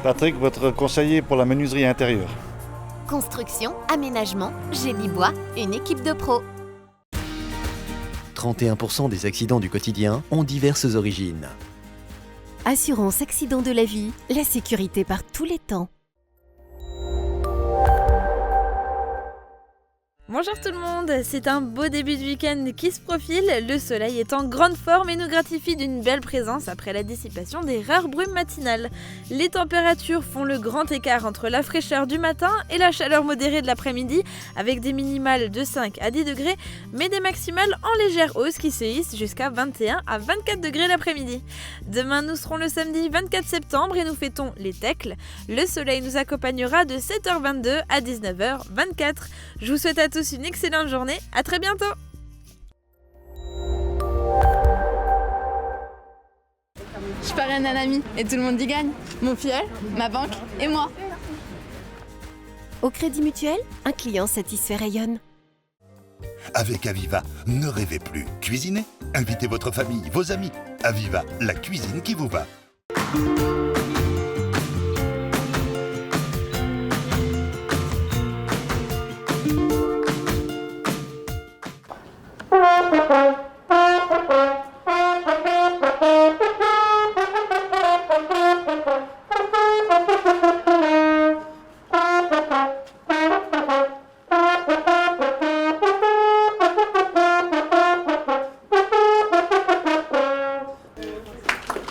Patrick, votre conseiller pour la menuiserie intérieure. Construction, aménagement, génie bois, une équipe de pros. 31% des accidents du quotidien ont diverses origines. Assurance accident de la vie, la sécurité par tous les temps. Bonjour tout le monde, c'est un beau début de week-end qui se profile, le soleil est en grande forme et nous gratifie d'une belle présence après la dissipation des rares brumes matinales. Les températures font le grand écart entre la fraîcheur du matin et la chaleur modérée de l'après-midi, avec des minimales de 5 à 10 degrés, mais des maximales en légère hausse qui se hissent jusqu'à 21 à 24 degrés l'après-midi. Demain nous serons le samedi 24 septembre et nous fêtons les Tecles. Le soleil nous accompagnera de 7h22 à 19h24. Je vous souhaite à tous une excellente journée, à très bientôt. Je parraine un ami et tout le monde y gagne. Mon filleul, ma banque et moi. Au Crédit Mutuel, un client satisfait rayonne. Avec Aviva, ne rêvez plus. Cuisinez. Invitez votre famille, vos amis. Aviva, la cuisine qui vous va.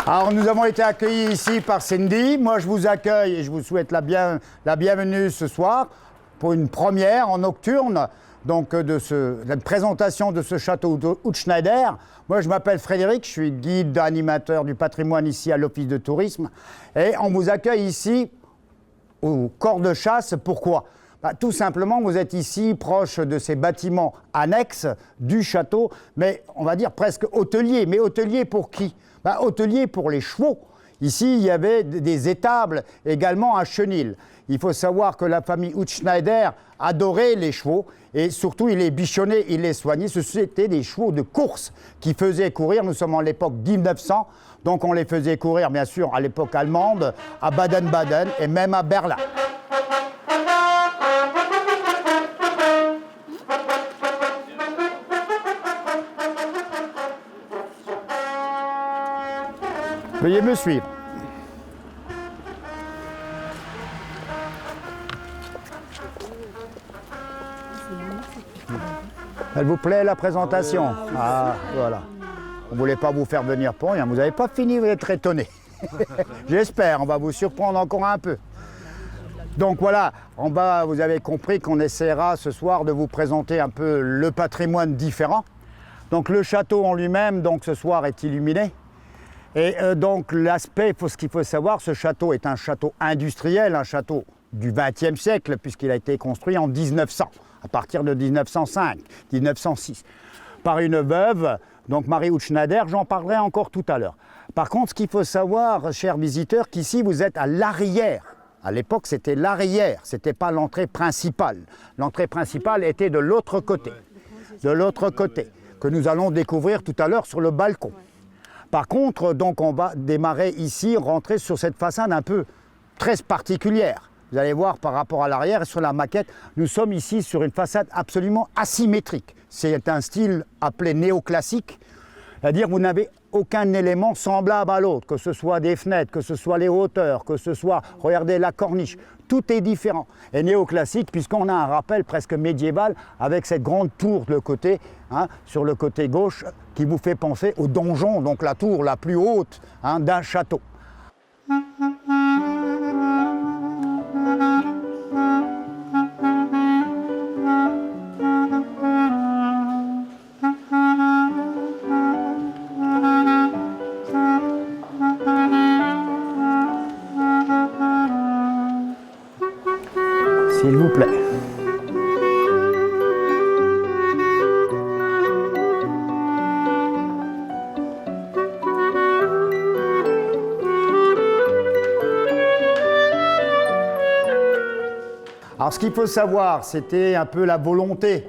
Alors nous avons été accueillis ici par Cindy. Moi je vous accueille et je vous souhaite la bienvenue ce soir pour une première en nocturne donc la présentation de ce château Hutschneider. Moi je m'appelle Frédéric, je suis guide animateur du patrimoine ici à l'office de tourisme et on vous accueille ici au corps de chasse. Pourquoi ? Tout simplement, vous êtes ici proche de ces bâtiments annexes du château, mais on va dire presque hôteliers. Mais hôteliers pour qui ? Hôteliers pour les chevaux. Ici, il y avait des étables également à Chenil. Il faut savoir que la famille Hutschneider adorait les chevaux et surtout, il les bichonnait, il les soignait. C'était des chevaux de course qui faisaient courir. Nous sommes en l'époque 1900, donc on les faisait courir, bien sûr, à l'époque allemande, à Baden-Baden et même à Berlin. Veuillez me suivre. Elle vous plaît la présentation? Ah, voilà. On ne voulait pas vous faire venir pour rien. Vous n'avez pas fini, vous êtes étonné. J'espère, on va vous surprendre encore un peu. Donc voilà, en bas, vous avez compris qu'on essaiera ce soir de vous présenter un peu le patrimoine différent. Donc le château en lui-même, donc ce soir, est illuminé. Et donc l'aspect, ce qu'il faut savoir, ce château est un château industriel, un château du XXe siècle, puisqu'il a été construit en 1900, à partir de 1905, 1906, par une veuve, donc Marie Hutschneider, j'en parlerai encore tout à l'heure. Par contre, ce qu'il faut savoir, chers visiteurs, qu'ici vous êtes à l'arrière. À l'époque, c'était l'arrière, ce n'était pas l'entrée principale. L'entrée principale était de l'autre côté, que nous allons découvrir tout à l'heure sur le balcon. Par contre, donc on va démarrer ici, rentrer sur cette façade un peu très particulière. Vous allez voir par rapport à l'arrière et sur la maquette, nous sommes ici sur une façade absolument asymétrique. C'est un style appelé néoclassique, c'est-à-dire vous n'avez aucun élément semblable à l'autre, que ce soit des fenêtres, que ce soit les hauteurs, que ce soit, regardez la corniche, tout est différent. Et néoclassique puisqu'on a un rappel presque médiéval avec cette grande tour de côté, sur le côté gauche, qui vous fait penser au donjon, donc la tour la plus haute d'un château. S'il vous plaît. Alors ce qu'il faut savoir, c'était un peu la volonté,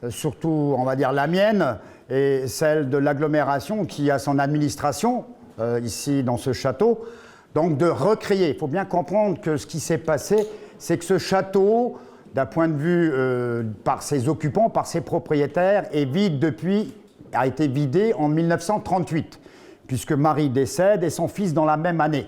surtout on va dire la mienne, et celle de l'agglomération qui a son administration, ici dans ce château, donc de recréer. Il faut bien comprendre que ce qui s'est passé, c'est que ce château, d'un point de vue par ses occupants, par ses propriétaires, a été vidé en 1938, puisque Marie décède et son fils dans la même année.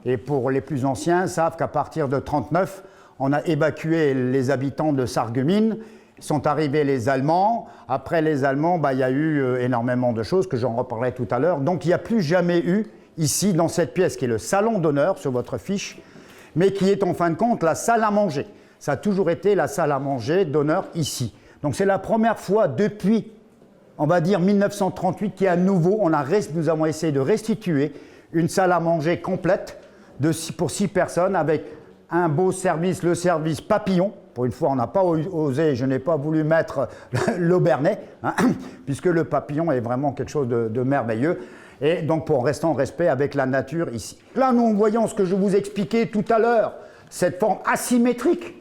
Et pour les plus anciens, savent qu'à partir de 1939, on a évacué les habitants de Sarreguemines, sont arrivés les Allemands. Après les Allemands, il y a eu énormément de choses, que j'en reparlerai tout à l'heure. Donc il n'y a plus jamais eu, ici, dans cette pièce, qui est le salon d'honneur sur votre fiche, mais qui est en fin de compte la salle à manger. Ça a toujours été la salle à manger d'honneur ici. Donc c'est la première fois depuis, on va dire 1938, qu'à nouveau, nous avons essayé de restituer une salle à manger complète pour 6 personnes avec un beau service, le service papillon. Pour une fois, on n'a pas osé, je n'ai pas voulu mettre l'Aubernais, puisque le papillon est vraiment quelque chose de merveilleux. Et donc, pour rester en respect avec la nature ici. Là, nous voyons ce que je vous expliquais tout à l'heure, cette forme asymétrique,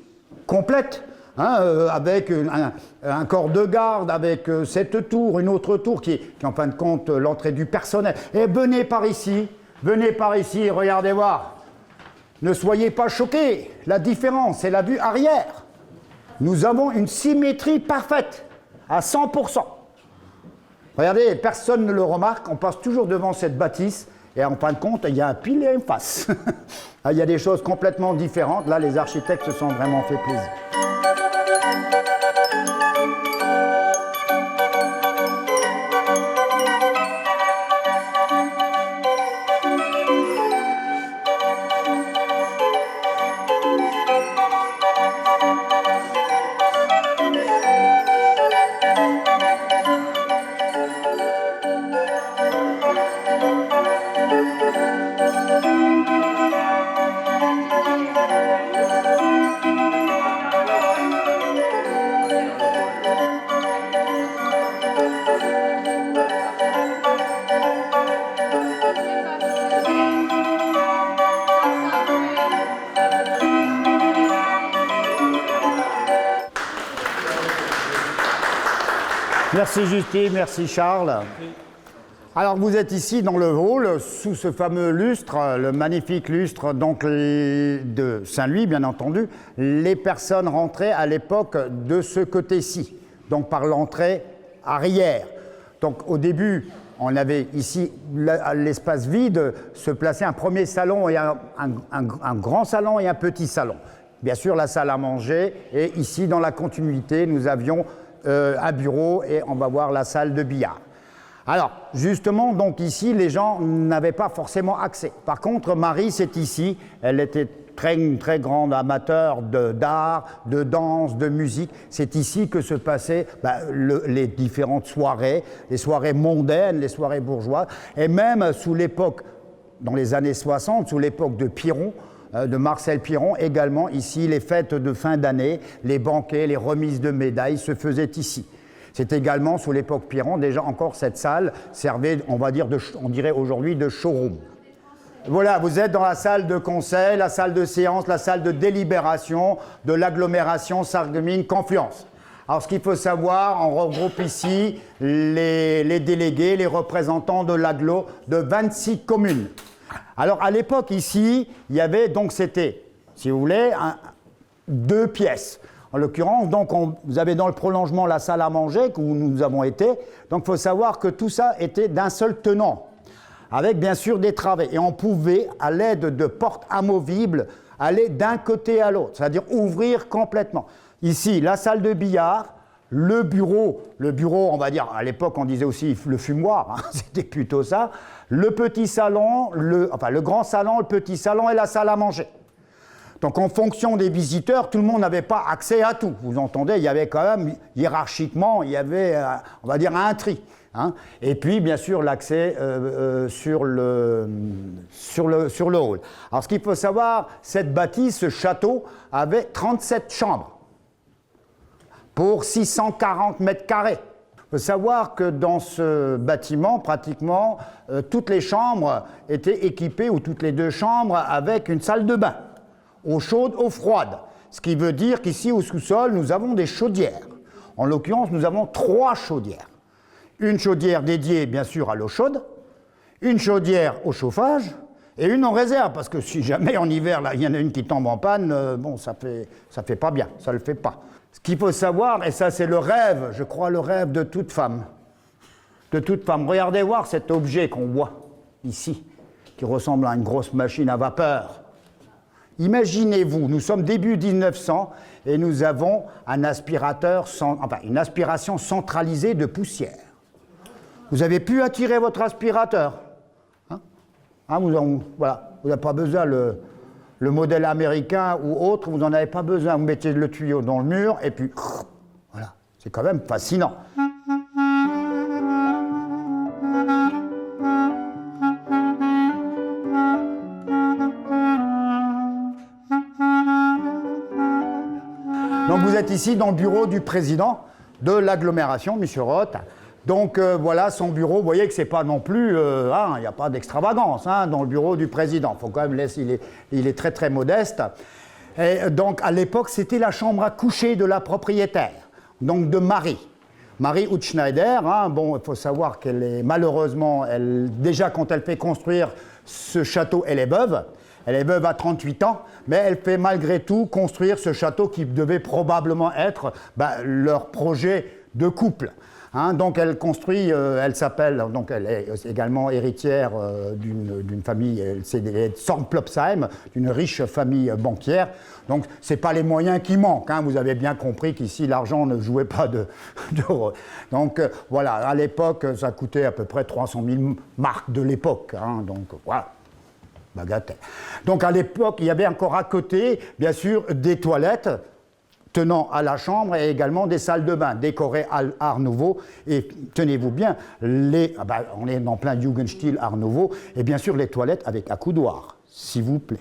complète, avec un corps de garde, avec cette tour, une autre tour qui est en fin de compte l'entrée du personnel. Et venez par ici, regardez voir. Ne soyez pas choqués, la différence, c'est la vue arrière. Nous avons une symétrie parfaite, à 100%. Regardez, personne ne le remarque, on passe toujours devant cette bâtisse, et en fin de compte, il y a un pilier en face. Il y a des choses complètement différentes, là les architectes se sont vraiment fait plaisir. Merci Justine, merci Charles. Alors vous êtes ici dans le hall, sous ce fameux lustre, le magnifique lustre donc, de Saint-Louis, bien entendu. Les personnes rentraient à l'époque de ce côté-ci, donc par l'entrée arrière. Donc au début, on avait ici l'espace vide, se plaçait un premier salon et un grand salon et un petit salon. Bien sûr, la salle à manger, et ici, dans la continuité, nous avions un bureau et on va voir la salle de billard. Alors, justement, donc ici, les gens n'avaient pas forcément accès. Par contre, Marie, c'est ici, elle était une très grande amateur d'art, de danse, de musique. C'est ici que se passaient les différentes soirées, les soirées mondaines, les soirées bourgeoises, et même sous l'époque, dans les années 60, sous l'époque de Piron, de Marcel Piron, également ici, les fêtes de fin d'année, les banquets, les remises de médailles se faisaient ici. C'est également, sous l'époque Piron, déjà encore cette salle servait, on va dire, on dirait aujourd'hui, de showroom. Voilà, vous êtes dans la salle de conseil, la salle de séance, la salle de délibération de l'agglomération Sarreguemines-Confluence. Alors, ce qu'il faut savoir, on regroupe ici les délégués, les représentants de l'agglo de 26 communes. Alors, à l'époque, ici, il y avait, donc c'était, si vous voulez, 2 pièces. En l'occurrence, donc, vous avez dans le prolongement la salle à manger, où nous avons été. Donc, il faut savoir que tout ça était d'un seul tenant, avec bien sûr des travées. Et on pouvait, à l'aide de portes amovibles, aller d'un côté à l'autre, c'est-à-dire ouvrir complètement. Ici, la salle de billard, le bureau, on va dire, à l'époque, on disait aussi le fumoir, c'était plutôt ça. Le petit salon, le grand salon, le petit salon et la salle à manger. Donc en fonction des visiteurs, tout le monde n'avait pas accès à tout. Vous entendez, il y avait quand même, hiérarchiquement, il y avait, on va dire, un tri. Et puis, bien sûr, l'accès sur le hall. Alors ce qu'il faut savoir, cette bâtisse, ce château, avait 37 chambres pour 640 mètres carrés. Il faut savoir que dans ce bâtiment, pratiquement, toutes les chambres étaient équipées, ou toutes les 2 chambres, avec une salle de bain, eau chaude, eau froide. Ce qui veut dire qu'ici, au sous-sol, nous avons des chaudières. En l'occurrence, nous avons 3 chaudières. Une chaudière dédiée, bien sûr, à l'eau chaude, une chaudière au chauffage, Et une en réserve, parce que si jamais en hiver, là, il y en a une qui tombe en panne, bon, ça fait pas bien, ça le fait pas. Ce qu'il faut savoir, et ça c'est le rêve, je crois le rêve de toute femme. De toute femme. Regardez voir cet objet qu'on voit ici, qui ressemble à une grosse machine à vapeur. Imaginez-vous, nous sommes début 1900 et nous avons un aspirateur, une aspiration centralisée de poussière. Vous avez pu attirer votre aspirateur. Voilà, vous n'avez pas besoin le modèle américain ou autre, vous n'en avez pas besoin. Vous mettez le tuyau dans le mur et puis voilà, c'est quand même fascinant. Donc vous êtes ici dans le bureau du président de l'agglomération, M. Roth. Donc voilà son bureau, vous voyez que c'est pas non plus, il n'y a pas d'extravagance dans le bureau du président. Faut quand même laisser, il est très très modeste. Et donc à l'époque, c'était la chambre à coucher de la propriétaire, donc de Marie. Marie Hutschneider, bon, il faut savoir qu'elle est malheureusement, déjà quand elle fait construire ce château, elle est veuve. Elle est veuve à 38 ans, mais elle fait malgré tout construire ce château qui devait probablement être leur projet de couple. Donc elle construit, elle est également héritière d'une famille, c'est Sornplopsheim, d'une riche famille banquière. Donc ce n'est pas les moyens qui manquent, vous avez bien compris qu'ici l'argent ne jouait pas de rôle. Donc voilà, à l'époque ça coûtait à peu près 300 000 marks de l'époque, donc voilà. Bagatelle. Donc à l'époque, il y avait encore à côté, bien sûr, des toilettes tenant à la chambre et également des salles de bain décorées à Art Nouveau. Et tenez-vous bien, on est en plein Jugendstil Art Nouveau, et bien sûr les toilettes avec accoudoir, s'il vous plaît.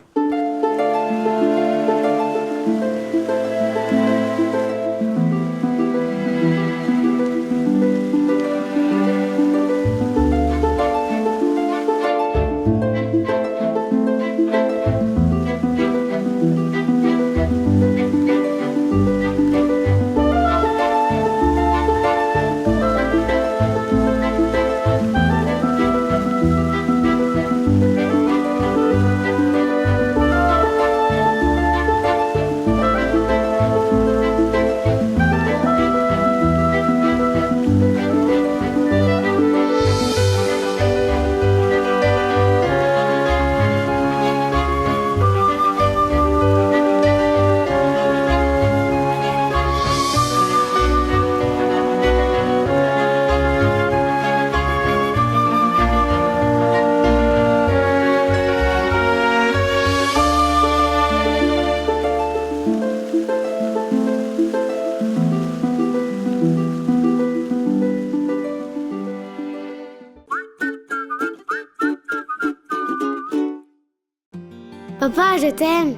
Papa, je t'aime.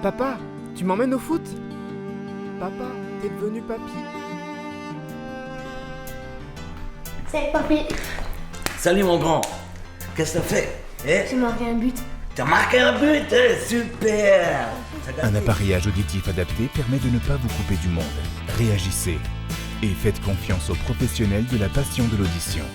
Papa, tu m'emmènes au foot? Papa, t'es devenu papy. Salut papy. Salut mon grand. Qu'est-ce que t'as fait? J'ai marqué un but. T'as marqué un but? Super. Un appareillage auditif adapté permet de ne pas vous couper du monde. Réagissez et faites confiance aux professionnels de la passion de l'audition.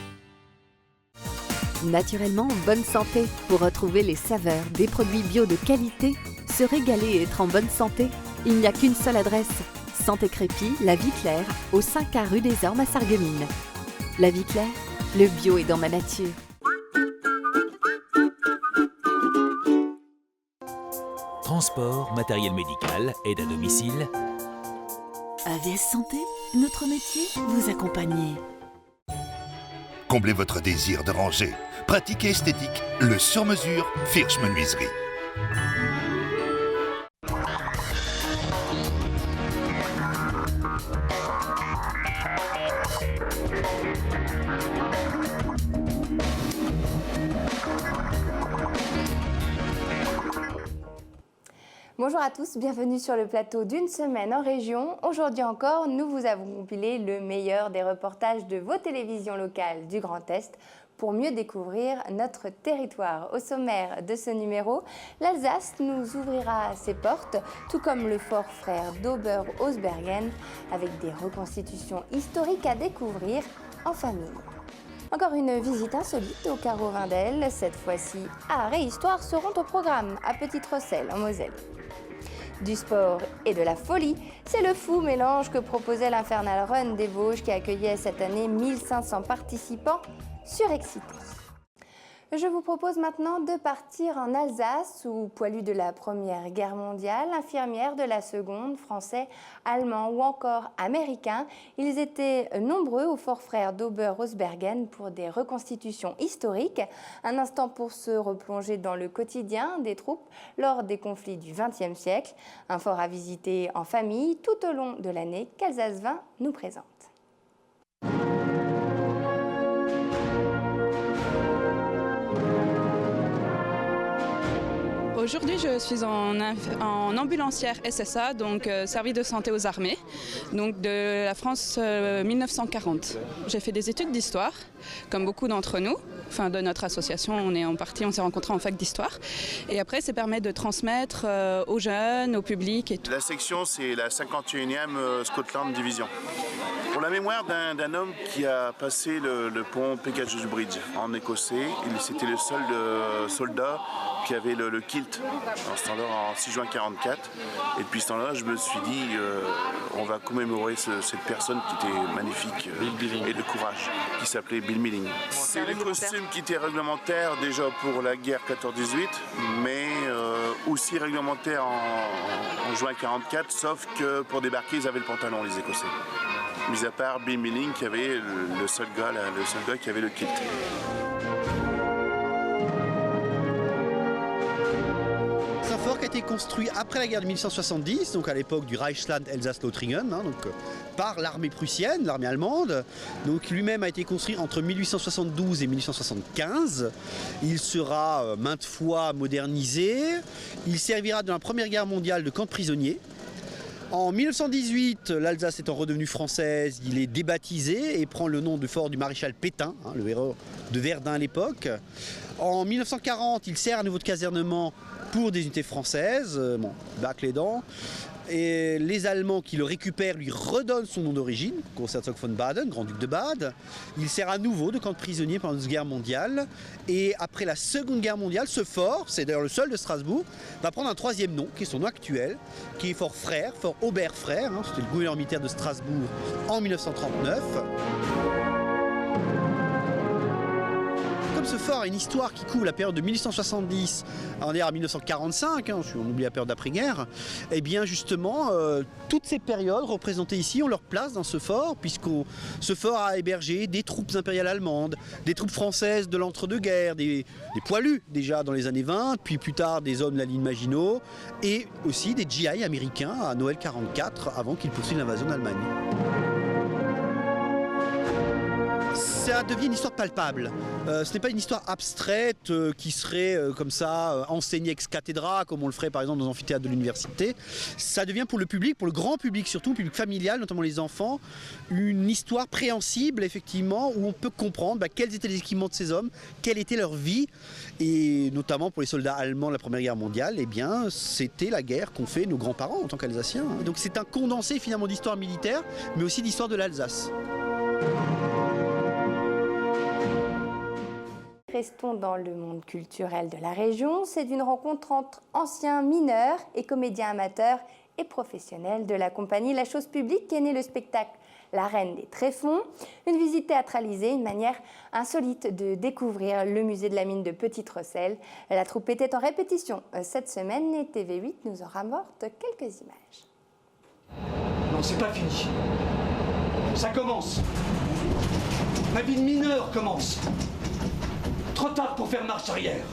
Naturellement en bonne santé. Pour retrouver les saveurs des produits bio de qualité, se régaler et être en bonne santé, il n'y a qu'une seule adresse. Santé Crépy, La Vie Claire, au 5A rue des Ormes à Sarreguemines. La Vie Claire, le bio est dans ma nature. Transport, matériel médical, aide à domicile. AVS Santé, notre métier, vous accompagner. Comblez votre désir de ranger. Pratique et esthétique, le sur-mesure Firsch Menuiserie. Bonjour à tous, bienvenue sur le plateau d'une semaine en région. Aujourd'hui encore, nous vous avons compilé le meilleur des reportages de vos télévisions locales du Grand Est pour mieux découvrir notre territoire. Au sommaire de ce numéro, l'Alsace nous ouvrira ses portes, tout comme le fort frère d'Ober-Hausbergen, avec des reconstitutions historiques à découvrir en famille. Encore une visite insolite au carreau Vindel. Cette fois-ci, art et histoire seront au programme à Petite-Rosselle, en Moselle. Du sport et de la folie, c'est le fou mélange que proposait l'Infernal Run des Vosges qui accueillait cette année 1500 participants surexcités. Je vous propose maintenant de partir en Alsace, où poilus de la Première Guerre mondiale, infirmières de la Seconde, Français, Allemands ou encore Américains, ils étaient nombreux au Fort Frères d'Ober-Rosbergen pour des reconstitutions historiques. Un instant pour se replonger dans le quotidien des troupes lors des conflits du XXe siècle. Un fort à visiter en famille tout au long de l'année qu'Alsace 20 nous présente. Aujourd'hui, je suis en ambulancière SSA, donc service de santé aux armées, donc de la France 1940. J'ai fait des études d'histoire, comme beaucoup d'entre nous. Enfin, de notre association, on s'est rencontrés en fac d'histoire. Et après, ça permet de transmettre aux jeunes, au public et tout. La section, c'est la 51e Scotland Division. Pour la mémoire d'un homme qui a passé le pont Pegasus Bridge en écossais, c'était le seul soldat qui avait le kilt en ce temps-là, en 6 juin 1944. Et depuis ce temps-là, je me suis dit, on va commémorer cette personne qui était magnifique et de courage, qui s'appelait Bill Milling. C'est le costume qui était réglementaire déjà pour la guerre 14-18, mais aussi réglementaire en juin 1944, sauf que pour débarquer, ils avaient le pantalon, les Écossais. Mis à part Bill Milling qui avait le seul gars qui avait le kilt. C'est un fort qui a été construit après la guerre de 1870, donc à l'époque du Reichsland Elsass-Lothringen, par l'armée prussienne, l'armée allemande. Donc lui-même a été construit entre 1872 et 1875. Il sera maintes fois modernisé. Il servira dans la Première Guerre mondiale de camp de prisonniers. En 1918, l'Alsace étant redevenue française, il est débaptisé et prend le nom de fort du maréchal Pétain, le héros de Verdun à l'époque. En 1940, il sert à nouveau de casernement pour des unités françaises, bac les dents. Et les Allemands qui le récupèrent lui redonnent son nom d'origine, Großherzog von Baden, grand-duc de Bade. Il sert à nouveau de camp de prisonniers pendant la Deuxième Guerre mondiale. Et après la Seconde Guerre mondiale, ce fort, c'est d'ailleurs le seul de Strasbourg, va prendre un troisième nom, qui est son nom actuel, qui est Fort Frères, Fort Aubert-Frères. C'était le gouverneur militaire de Strasbourg en 1939. Comme ce fort a une histoire qui couvre la période de 1870 à 1945, on oublie la période d'après-guerre, et bien justement, toutes ces périodes représentées ici ont leur place dans ce fort, puisque ce fort a hébergé des troupes impériales allemandes, des troupes françaises de l'entre-deux-guerres, des poilus déjà dans les années 20, puis plus tard des hommes de la ligne Maginot, et aussi des GI américains à Noël 1944, avant qu'ils poursuivent l'invasion d'Allemagne. Ça devient une histoire palpable. Ce n'est pas une histoire abstraite qui serait comme ça enseignée ex cathedra, comme on le ferait par exemple dans l'amphithéâtre de l'université. Ça devient pour le public, pour le grand public surtout, le public familial, notamment les enfants, une histoire préhensible effectivement, où on peut comprendre quels étaient les équipements de ces hommes, quelle était leur vie, et notamment pour les soldats allemands de la Première Guerre mondiale, eh bien c'était la guerre qu'ont fait nos grands-parents en tant qu'Alsaciens. Donc c'est un condensé finalement d'histoire militaire, mais aussi d'histoire de l'Alsace. Restons dans le monde culturel de la région. C'est une rencontre entre anciens mineurs et comédiens amateurs et professionnels de la compagnie La Chose Publique qu'est né le spectacle La Reine des Tréfonds. Une visite théâtralisée, une manière insolite de découvrir le musée de la mine de Petite-Rosselle. La troupe était en répétition cette semaine et TV8 nous en rapporte quelques images. Non, c'est pas fini. Ça commence. Ma vie de mineur commence. Trop tard pour faire marche arrière.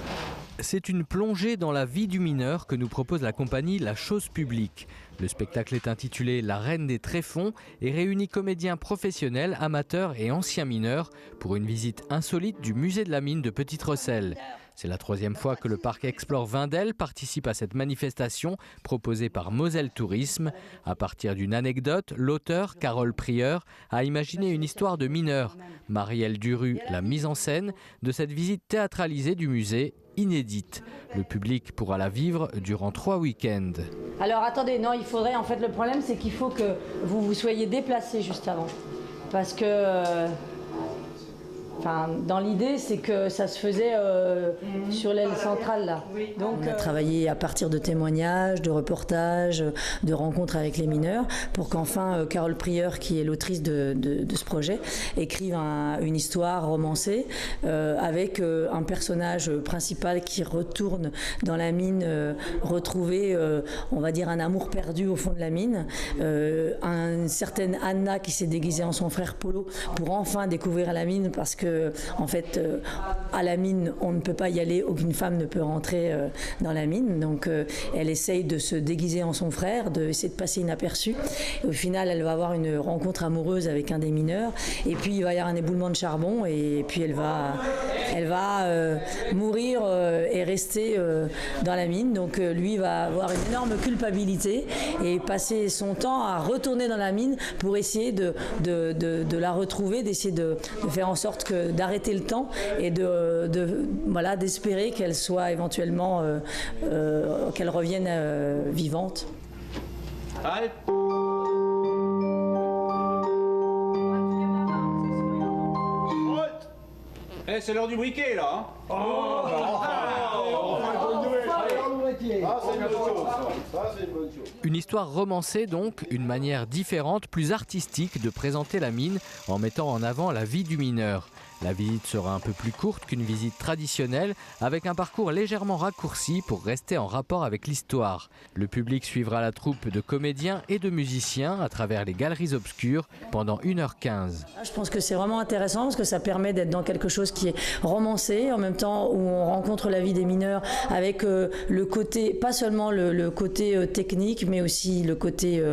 C'est une plongée dans la vie du mineur que nous propose la compagnie La Chose Publique. Le spectacle est intitulé La Reine des Tréfonds et réunit comédiens professionnels, amateurs et anciens mineurs pour une visite insolite du musée de la mine de Petite-Rosselle. C'est la troisième fois que le parc Explore Vindel participe à cette manifestation proposée par Moselle Tourisme. À partir d'une anecdote, l'auteur, Carole Prieur, a imaginé une histoire de mineurs. Marielle Duru, la mise en scène de cette visite théâtralisée du musée, inédite. Le public pourra la vivre durant 3 week-ends. Alors attendez, non, il faudrait, en fait le problème c'est qu'il faut que vous vous soyez déplacé juste avant. Parce que Enfin, dans l'idée, c'est que ça se faisait sur l'aile centrale là. Donc, on a travaillé à partir de témoignages, de reportages, de rencontres avec les mineurs, pour qu'enfin Carole Prieur, qui est l'autrice de ce projet, écrive une histoire romancée avec un personnage principal qui retourne dans la mine, retrouver, on va dire, un amour perdu au fond de la mine, une certaine Anna qui s'est déguisée en son frère Polo pour enfin découvrir la mine, parce que en fait, à la mine, on ne peut pas y aller, aucune femme ne peut rentrer dans la mine. Donc, elle essaye de se déguiser en son frère, d'essayer de passer inaperçue. Au final, elle va avoir une rencontre amoureuse avec un des mineurs. Et puis, il va y avoir un éboulement de charbon. Et puis, elle va mourir et rester dans la mine. Donc, lui va avoir une énorme culpabilité et passer son temps à retourner dans la mine pour essayer de la retrouver, d'essayer de faire en sorte d'arrêter le temps et d'espérer qu'elle soit éventuellement qu'elle revienne vivante. Allez. Eh, c'est l'heure du briquet là, hein. Une histoire romancée donc, une manière différente, plus artistique de présenter la mine en mettant en avant la vie du mineur. La visite sera un peu plus courte qu'une visite traditionnelle, avec un parcours légèrement raccourci pour rester en rapport avec l'histoire. Le public suivra la troupe de comédiens et de musiciens à travers les galeries obscures pendant 1h15. Je pense que c'est vraiment intéressant parce que ça permet d'être dans quelque chose qui est romancé, en même temps où on rencontre la vie des mineurs avec le côté, pas seulement le côté technique, mais aussi le côté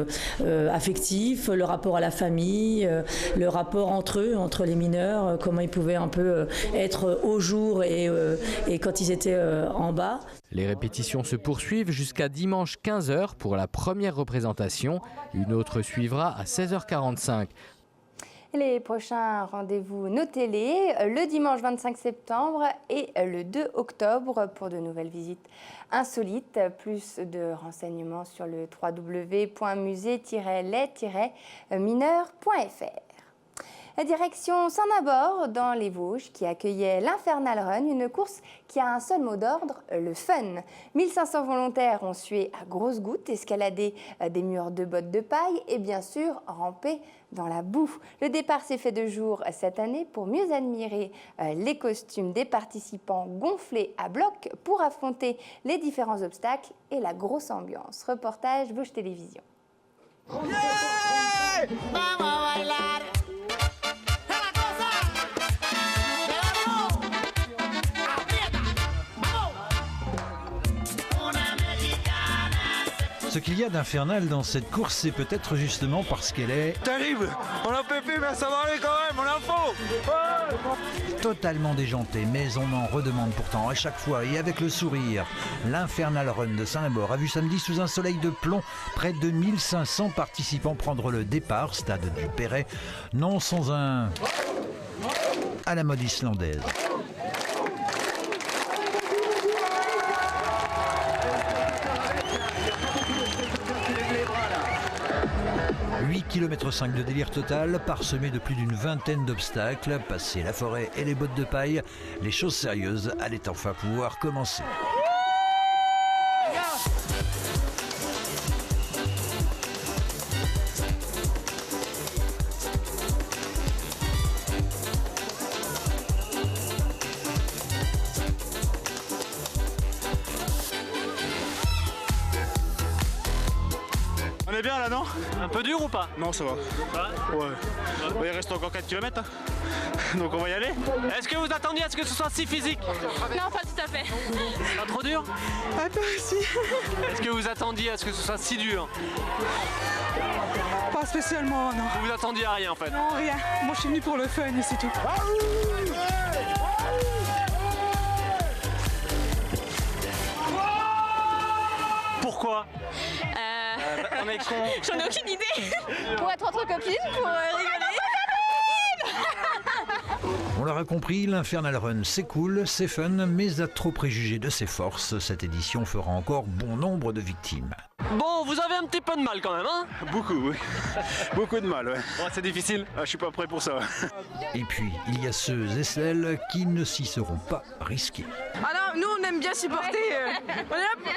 affectif, le rapport à la famille, le rapport entre eux, entre les mineurs, comment ils pouvaient un peu être au jour et quand ils étaient en bas. Les répétitions se poursuivent jusqu'à dimanche 15h pour la première représentation. Une autre suivra à 16h45. Les prochains rendez-vous, notez-les, le dimanche 25 septembre et le 2 octobre pour de nouvelles visites insolites. Plus de renseignements sur le www.musée-les-mineurs.fr. La direction Saint-Nabord dans les Vosges qui accueillait l'Infernal Run, une course qui a un seul mot d'ordre, le fun. 1500 volontaires ont sué à grosses gouttes, escaladé des murs de bottes de paille et bien sûr rampé dans la boue. Le départ s'est fait de jour cette année pour mieux admirer les costumes des participants gonflés à bloc pour affronter les différents obstacles et la grosse ambiance. Reportage Vosges Télévisions. Yeah! Vamos a bailar. Ce qu'il y a d'infernal dans cette course, c'est peut-être justement parce qu'elle est... terrible. On en peut plus, mais ça va aller quand même, on en faut. Totalement déjantée, mais on en redemande pourtant à chaque fois et avec le sourire. L'Infernal Run de Saint-Nabord a vu samedi sous un soleil de plomb près de 1500 participants prendre le départ, stade du Perret, non sans un... à la mode islandaise. 8,5 km de délire total, parsemé de plus d'une vingtaine d'obstacles. Passer la forêt et les bottes de paille, les choses sérieuses allaient enfin pouvoir commencer. On est bien là, non? Un peu dur ou pas? Non, ça va. Ouais. Il reste encore 4 km, hein. Donc on va y aller. Est-ce que vous attendiez à ce que ce soit si physique? Non, pas tout à fait. Pas trop dur? Un peu aussi. Est-ce que vous attendiez à ce que ce soit si dur? Pas spécialement, non. Vous vous attendiez à rien en fait? Non, rien. Moi je suis venue pour le fun et c'est tout. Pourquoi? J'en ai aucune idée. Pour être entre copines, pour rigoler. On l'aura compris, l'Infernal Run c'est cool, c'est fun, mais à trop préjuger de ses forces, cette édition fera encore bon nombre de victimes. Bon, vous avez un petit peu de mal quand même, hein? Beaucoup, oui. Beaucoup de mal, ouais. Oh, c'est difficile. Ah, je suis pas prêt pour ça. Et puis, il y a ceux et celles qui ne s'y seront pas risqués. Ah non, nous on aime bien supporter.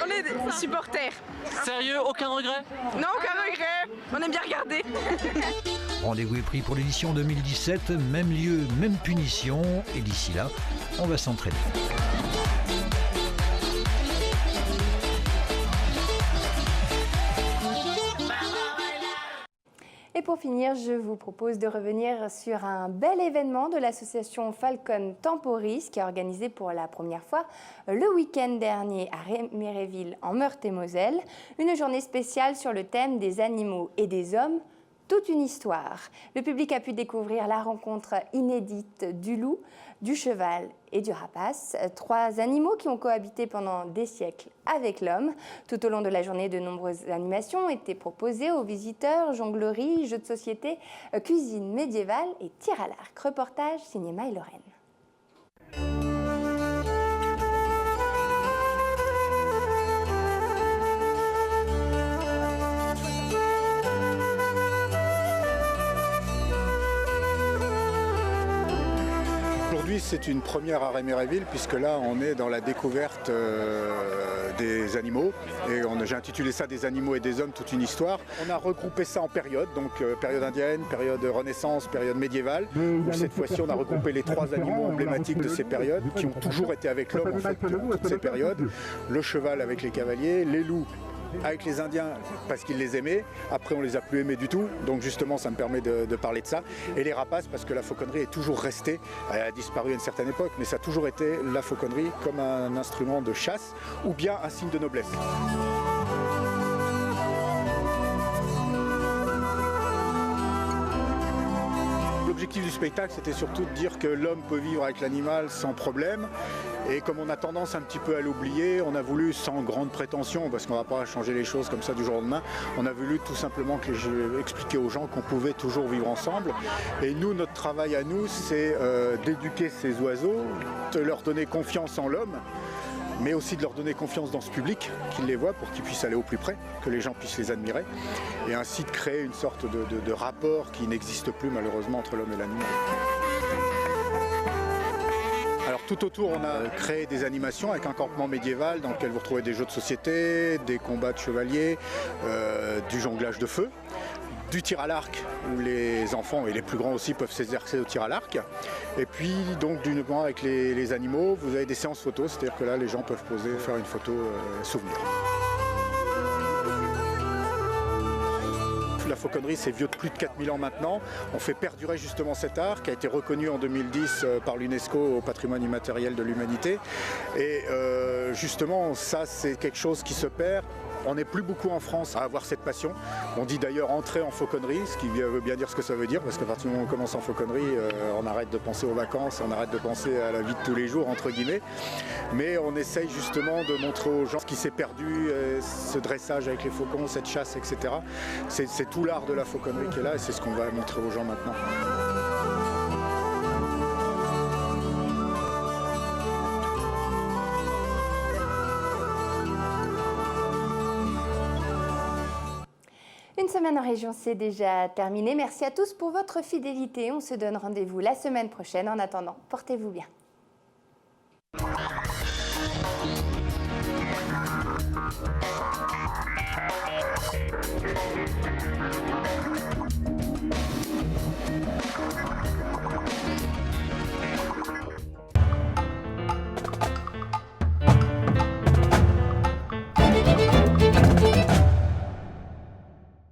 On est des supporters. Sérieux, aucun regret? Non, aucun regret. On aime bien regarder. Rendez-vous est pris pour l'édition 2017, même lieu, même punition. Et d'ici là, on va s'entraîner. Et pour finir, je vous propose de revenir sur un bel événement de l'association Falcon Temporis qui a organisé pour la première fois le week-end dernier à Réméréville en Meurthe-et-Moselle, une journée spéciale sur le thème des animaux et des hommes, toute une histoire. Le public a pu découvrir la rencontre inédite du loup, du cheval et du rapace, 3 animaux qui ont cohabité pendant des siècles avec l'homme. Tout au long de la journée, de nombreuses animations ont été proposées aux visiteurs, jonglerie, jeux de société, cuisine médiévale et tir à l'arc. Reportage signé Maï Lorraine. Aujourd'hui, c'est une première à Réméréville puisque là, on est dans la découverte des animaux et j'ai intitulé ça des animaux et des hommes, toute une histoire. On a regroupé ça en périodes, donc période indienne, période Renaissance, période médiévale. Cette fois-ci, on a regroupé les 3 animaux emblématiques de ces périodes qui ont toujours été avec l'homme en fait, toutes ces périodes. Le cheval avec les cavaliers, les loups avec les Indiens parce qu'ils les aimaient, après on les a plus aimés du tout, donc justement ça me permet de parler de ça, et les rapaces parce que la fauconnerie est toujours restée, elle a disparu à une certaine époque, mais ça a toujours été la fauconnerie comme un instrument de chasse ou bien un signe de noblesse. L'objectif du spectacle, c'était surtout de dire que l'homme peut vivre avec l'animal sans problème. Et comme on a tendance un petit peu à l'oublier, on a voulu, sans grande prétention, parce qu'on ne va pas changer les choses comme ça du jour au lendemain, on a voulu tout simplement expliquer aux gens qu'on pouvait toujours vivre ensemble. Et nous, notre travail à nous, c'est d'éduquer ces oiseaux, de leur donner confiance en l'homme, mais aussi de leur donner confiance dans ce public, qu'ils les voient pour qu'ils puissent aller au plus près, que les gens puissent les admirer, et ainsi de créer une sorte de rapport qui n'existe plus malheureusement entre l'homme et l'animal. Alors tout autour, on a créé des animations avec un campement médiéval dans lequel vous retrouvez des jeux de société, des combats de chevaliers, du jonglage de feu, du tir à l'arc où les enfants et les plus grands aussi peuvent s'exercer au tir à l'arc. Et puis donc d'une avec les animaux, vous avez des séances photos, c'est-à-dire que là les gens peuvent poser, faire une photo souvenir. La fauconnerie, c'est vieux de plus de 4000 ans maintenant. On fait perdurer justement cet art qui a été reconnu en 2010 par l'UNESCO au patrimoine immatériel de l'humanité. Et justement, ça, c'est quelque chose qui se perd. On n'est plus beaucoup en France à avoir cette passion. On dit d'ailleurs entrer en fauconnerie, ce qui veut bien dire ce que ça veut dire, parce qu'à partir du moment où on commence en fauconnerie, on arrête de penser aux vacances, on arrête de penser à la vie de tous les jours, entre guillemets. Mais on essaye justement de montrer aux gens ce qui s'est perdu, ce dressage avec les faucons, cette chasse, etc. C'est tout l'art de la fauconnerie qui est là et c'est ce qu'on va montrer aux gens maintenant. Une semaine en région, c'est déjà terminé. Merci à tous pour votre fidélité. On se donne rendez-vous la semaine prochaine. En attendant, portez-vous bien.